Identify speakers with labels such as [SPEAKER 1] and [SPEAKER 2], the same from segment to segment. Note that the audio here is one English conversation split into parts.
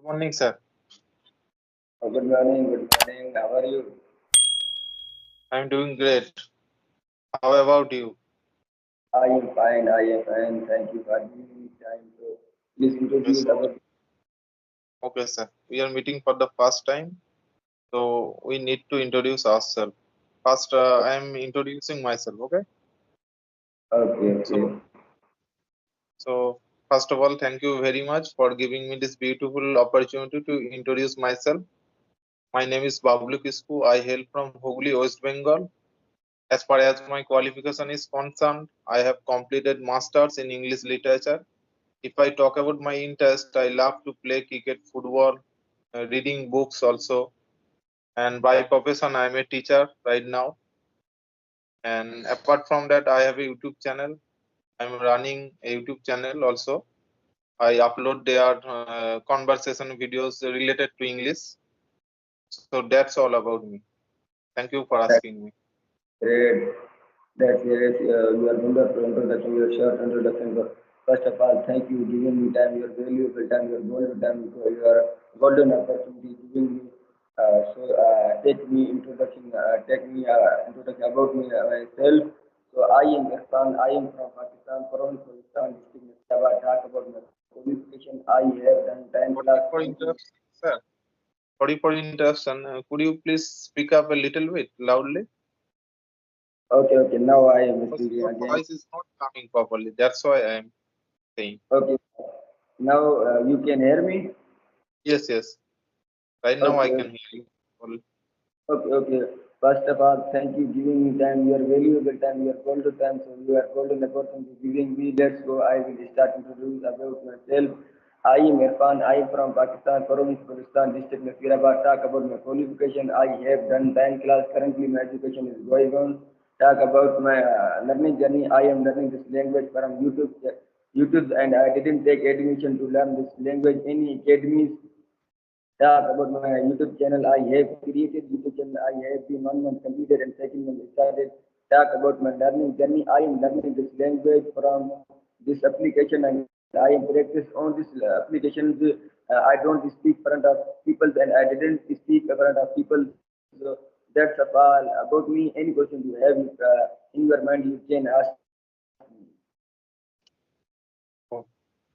[SPEAKER 1] Good morning, sir.
[SPEAKER 2] Good morning, good morning. How are you?
[SPEAKER 1] I'm doing great. How about you?
[SPEAKER 2] I am fine, I am fine. Thank you for giving me time to please
[SPEAKER 1] Okay,
[SPEAKER 2] introduce
[SPEAKER 1] so
[SPEAKER 2] about.
[SPEAKER 1] okay, sir. We are meeting for the first time, so we need to introduce ourselves. First, I am introducing myself. Okay.
[SPEAKER 2] Okay,
[SPEAKER 1] So,
[SPEAKER 2] okay.
[SPEAKER 1] so first of all, thank you very much for giving me this beautiful opportunity to introduce myself. My name is Bablu Kisku. I hail from Hooghly, West Bengal. As far as my qualification is concerned, I have completed masters in English literature. If I talk about my interest, I love to play cricket, football, reading books also. And by profession, I am a teacher right now. And apart from that, I have a YouTube channel. I'm running a YouTube channel also. I upload their conversation videos related to English. So that's all about me. Thank you for
[SPEAKER 2] That's
[SPEAKER 1] asking me.
[SPEAKER 2] great. That's great. You are wonderful introduction, your short introduction. So first of all, thank you giving me time, your valuable time, your golden time, your golden opportunity giving me. Take me introduction, take me introduction about me myself. So I am Irfan. I am from Pakistan, from Pakistan district. Talk about my qualification. I have done 10
[SPEAKER 1] Sorry
[SPEAKER 2] class
[SPEAKER 1] for
[SPEAKER 2] currently.
[SPEAKER 1] interruption, sir. Sorry for interruption. Could you please speak up a little bit loudly?
[SPEAKER 2] Okay, okay. Now I am
[SPEAKER 1] Because
[SPEAKER 2] speaking
[SPEAKER 1] your
[SPEAKER 2] again.
[SPEAKER 1] voice is not coming properly. That's why I am saying.
[SPEAKER 2] Okay. Now you can hear me.
[SPEAKER 1] Yes, yes. Right now I
[SPEAKER 2] Okay,
[SPEAKER 1] can hear you. Well,
[SPEAKER 2] okay, okay. First of all, thank you giving me time, your valuable time, your golden time. So you are golden opportunity giving me. Let's go. I will start introduce about myself. I am Irfan. I am from Pakistan, province Pakistan, district Nasirabad. Talk about my qualification. I have done 10 class. Currently, my education is going on. Talk about my learning journey. I am learning this language from YouTube. YouTube, and I didn't take admission to learn this language any academies. Talk about my YouTube channel. I have created YouTube channel. I have been 1 month completed and second month started. Talk about my learning journey. I am learning this language from this application and I am practice on this applications. I don't speak in front of people and I didn't speak in front of people. So that's all about me. Any question you have in your mind, you can ask me.
[SPEAKER 1] oh,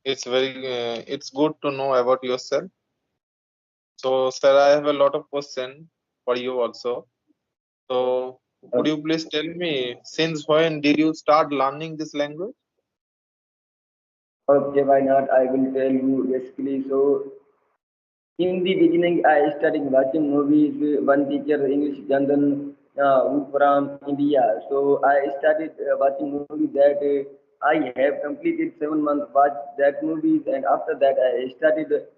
[SPEAKER 1] it's good to know about yourself. So, sir, I have a lot of question for you also. So, could you please tell me since when did you start learning this language?
[SPEAKER 2] Okay, why not? I will tell you basically. So in the beginning, I started watching movies. One teacher, English Jandan, who from India. So I started watching movies that I have completed 7 months watch that movies, and after that I started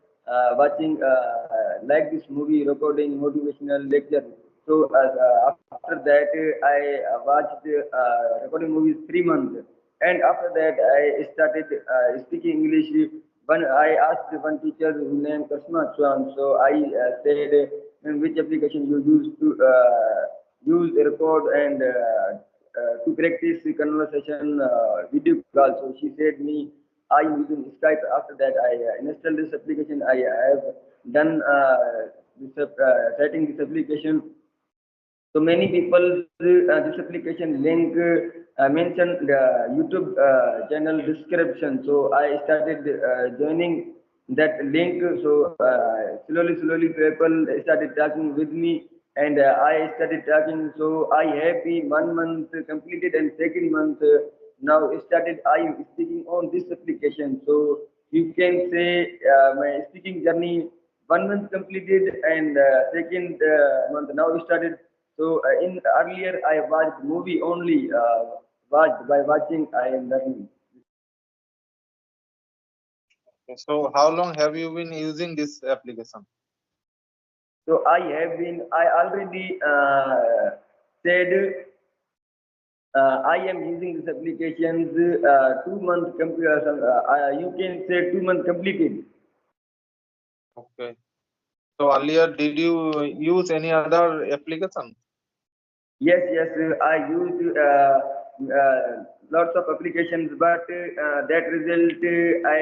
[SPEAKER 2] watching like this movie recording motivational lecture. So after that I watched recording movies 3 months, and after that I started speaking English. When I asked one teacher who named Kasma Chauhan, so I said, in which application you use to use a record and to practice the conversation video call. So she said me, I am using Skype. After that, I installed this application. I have done setting this application. So many people this application link mentioned the YouTube channel description. So I started joining that link. So slowly people started talking with me, and I started talking. So I have been 1 month completed, and second month now started. I am speaking on this application. So you can say my speaking journey 1 month completed, and second month now started. So in earlier I watched movie only. Watched by watching I am learning.
[SPEAKER 1] So, how long have you been using this application?
[SPEAKER 2] So I already said I am using this applications 2 month you can say 2 month completed.
[SPEAKER 1] Okay. So earlier, did you use any other application?
[SPEAKER 2] Yes, I used lots of applications, but that result I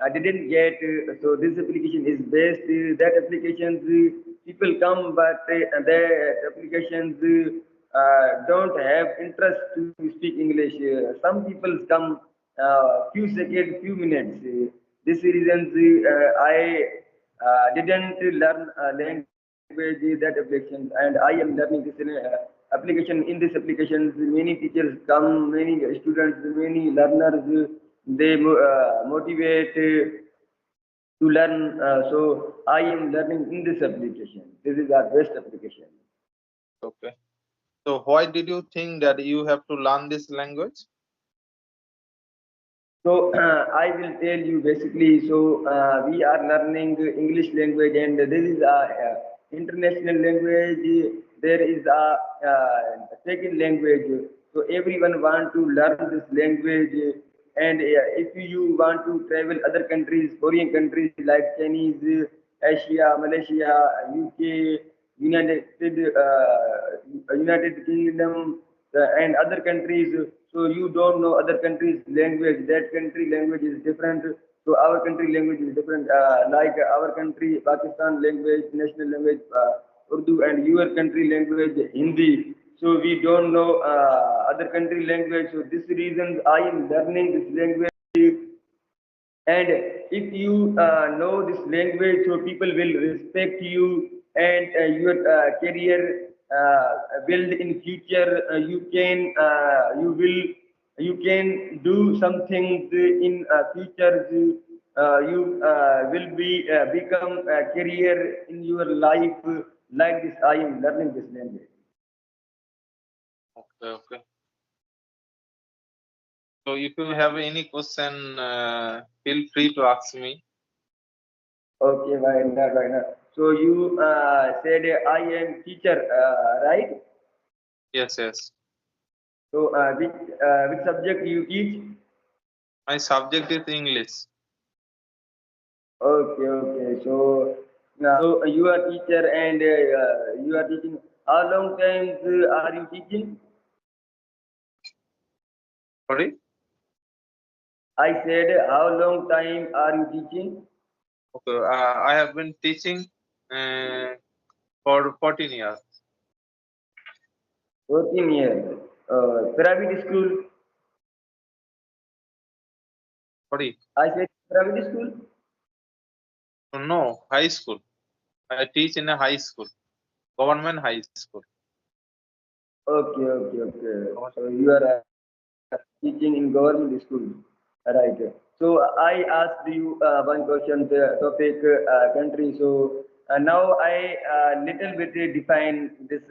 [SPEAKER 2] I didn't get. So this application is based. That applications people come, but that applications don't have interest to speak English. Some people come few seconds, few minutes. This reasons I didn't learn language that application, and I am learning this application. In this application, many teachers come, many students, many learners. They motivate to learn. So I am learning in this application. This is our best application.
[SPEAKER 1] Okay. So why did you think that you have to learn this language?
[SPEAKER 2] So I will tell you basically. So we are learning English language, and this is a international language. There is a second language. So everyone want to learn this language. And if you want to travel other countries, foreign countries like Chinese, Asia, Malaysia, UK, United Kingdom, and other countries. So you don't know other countries' language. That country language is different. So our country language is different. Like our country, Pakistan language, national language, Urdu, and your country language, Hindi. So we don't know other country language. So this reason I am learning this language. And if you know this language, so people will respect you, and your career build in future. You can do something in future. You will be become a career in your life like this. I am learning this language.
[SPEAKER 1] Okay, okay. So if you have any question, feel free to ask me.
[SPEAKER 2] Okay, why not? Why not? So you said I am teacher, right?
[SPEAKER 1] Yes, yes.
[SPEAKER 2] So which subject you teach?
[SPEAKER 1] My subject is English.
[SPEAKER 2] Okay, okay. So so you are teacher, and you are teaching. How long times are you teaching?
[SPEAKER 1] Sorry.
[SPEAKER 2] I said how long time are you teaching?
[SPEAKER 1] Okay. I have been teaching uh, for 14 years.
[SPEAKER 2] 14 years. Private school.
[SPEAKER 1] Sorry.
[SPEAKER 2] I said private school.
[SPEAKER 1] No, high school. I teach in a high school, government high school.
[SPEAKER 2] Okay, okay, okay. So you are teaching in government school, right? So I asked you one question, the topic country. So now I little bit define this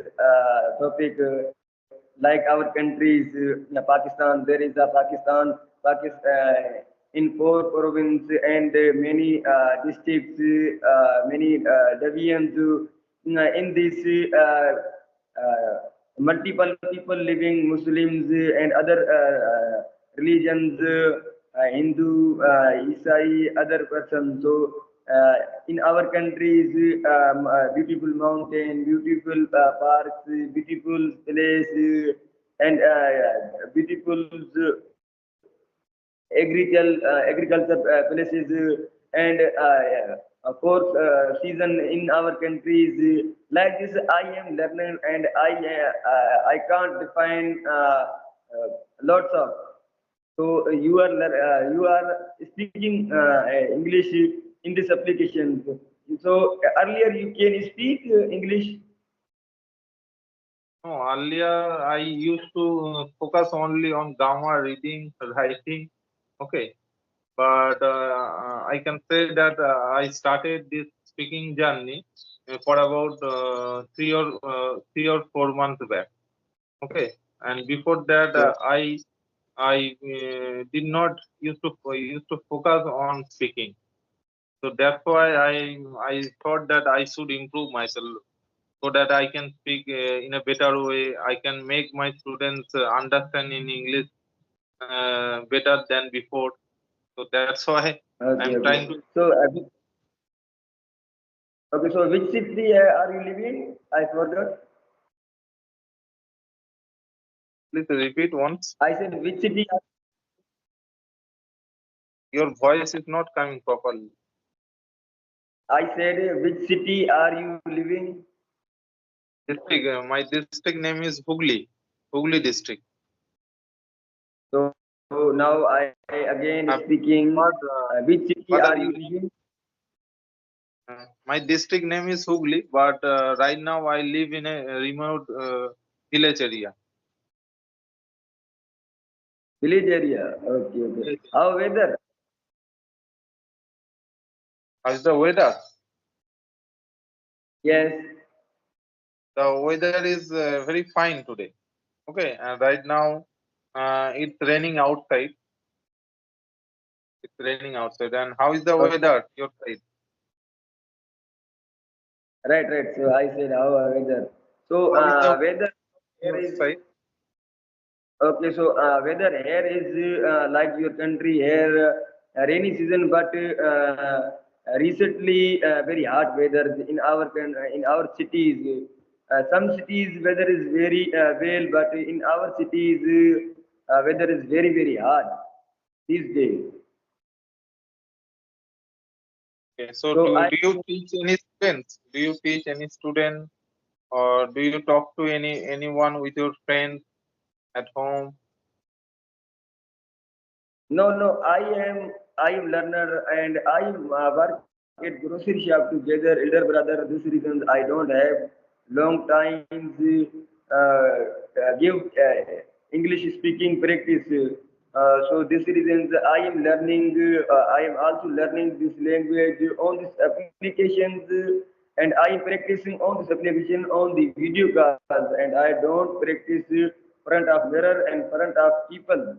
[SPEAKER 2] topic like our countries, Pakistan. There is a Pakistan in four provinces and many districts, many divisions. In this multiple people living, Muslims and other religions, Hindu, Isai, other persons. So in our countries, beautiful mountain, beautiful parks, beautiful place, and beautiful agriculture places, and of course season in our countries. Like this I am learning, and I can't define lots of. So you are speaking English in this application. So earlier you can speak English.
[SPEAKER 1] No, earlier I used to focus only on grammar, reading, writing. Okay, but I can say that I started this speaking journey for about 3 or 4 months back. Okay, and before that
[SPEAKER 2] Okay.
[SPEAKER 1] I did not used to focus on speaking. So that's why I thought that I should improve myself so that I can speak in a better way. I can make my students understand in English better than before. So that's why
[SPEAKER 2] Okay,
[SPEAKER 1] I'm
[SPEAKER 2] okay.
[SPEAKER 1] trying to.
[SPEAKER 2] So okay, so which city are you living? I forgot.
[SPEAKER 1] Please repeat once.
[SPEAKER 2] I said which city?
[SPEAKER 1] Your voice is not coming properly.
[SPEAKER 2] I said, which city are you living?
[SPEAKER 1] District, my district name is Hugli, Hugli district.
[SPEAKER 2] So now I again
[SPEAKER 1] Uh,
[SPEAKER 2] speaking.
[SPEAKER 1] but,
[SPEAKER 2] Which city
[SPEAKER 1] but
[SPEAKER 2] are you living?
[SPEAKER 1] my district name is Hugli, but right now I live in a remote village area.
[SPEAKER 2] Village area. Okay, okay.
[SPEAKER 1] Yes.
[SPEAKER 2] How weather?
[SPEAKER 1] How's the weather?
[SPEAKER 2] Yes.
[SPEAKER 1] The weather is very fine today. Okay, and right now it's raining outside. It's raining outside. And how is the
[SPEAKER 2] Okay.
[SPEAKER 1] weather your side?
[SPEAKER 2] Right, right. So I said how weather. So
[SPEAKER 1] How is the
[SPEAKER 2] weather here
[SPEAKER 1] your
[SPEAKER 2] is
[SPEAKER 1] side?
[SPEAKER 2] okay. So weather here is like your country here, rainy season, but recently very hot weather in our in our cities. Some cities weather is very well, but in our cities weather is very hot these days.
[SPEAKER 1] Okay, so
[SPEAKER 2] So I
[SPEAKER 1] do you teach any students? Do you teach any student or do you talk to anyone with your friends at home?
[SPEAKER 2] no, I am learner and I am work at grocery shop together, elder brother. This reason I don't have long times give English speaking practice. So this reason I am learning. I am also learning this language on these applications, and I am practicing on this application on the video calls, and I don't practice front of mirror and front of people.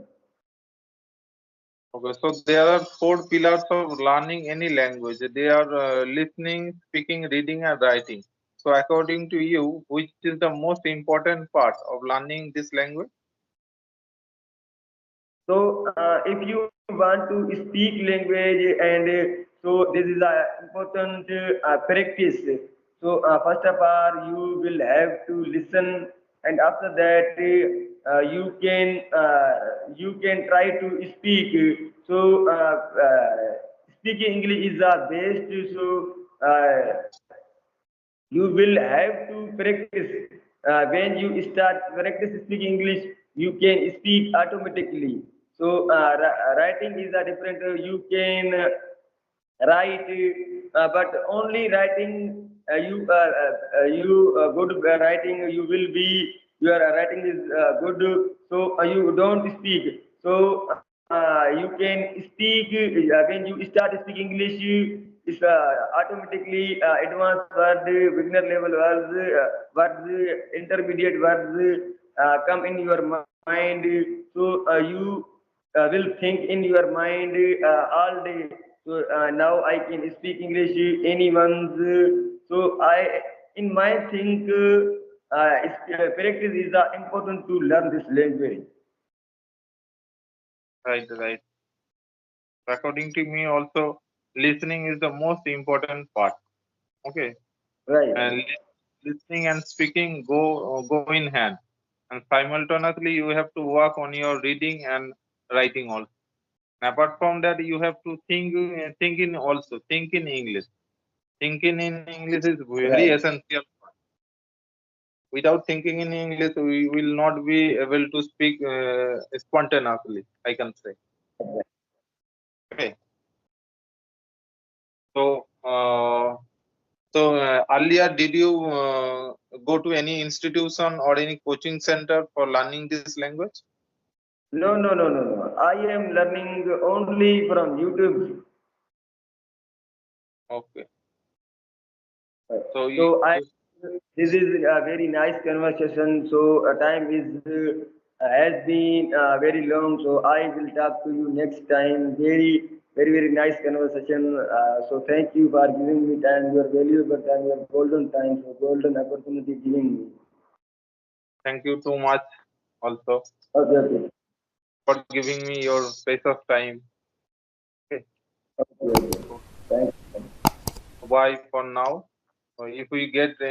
[SPEAKER 1] Okay, so there are four pillars of learning any language. They are listening, speaking, reading, and writing. So according to you, which is the most important part of learning this language?
[SPEAKER 2] So, if you want to speak language, and so this is a important practice. So, first of all, you will have to listen, and after that, you can try to speak. So, speaking English is the best. So, you will have to practice. When you start practice speaking English, you can speak automatically. So writing is a different. You can write, but only writing. You good writing. You will be your writing is good. So you don't speak. So you can speak when you start speaking English. Is automatically advanced word, beginner level words, intermediate words come in your mind. So you will think in your mind all day. So now I can speak English anyone's. So in my think, practice is important to learn this language.
[SPEAKER 1] Right, right. According to me, also listening is the most important part. Okay,
[SPEAKER 2] Right.
[SPEAKER 1] and listening and speaking go in hand, and simultaneously you have to work on your reading and writing also. Apart from that, you have to think in also think in English. Thinking in English is very
[SPEAKER 2] Right.
[SPEAKER 1] essential. Without thinking in English, we will not be able to speak spontaneously, I can say. Okay. So, earlier, did you go to any institution or any coaching center for learning this language?
[SPEAKER 2] No. I am learning only from YouTube.
[SPEAKER 1] Okay. So
[SPEAKER 2] So I,
[SPEAKER 1] you
[SPEAKER 2] this is a very nice conversation. So time is has been very long. So I will talk to you next time. Very nice conversation. So thank you for giving me time, your valuable time, your golden time, so golden opportunity giving me.
[SPEAKER 1] thank you too much also
[SPEAKER 2] Okay, okay,
[SPEAKER 1] for giving me your space of time. Okay.
[SPEAKER 2] okay.
[SPEAKER 1] So
[SPEAKER 2] Thank you.
[SPEAKER 1] bye for now. If we get any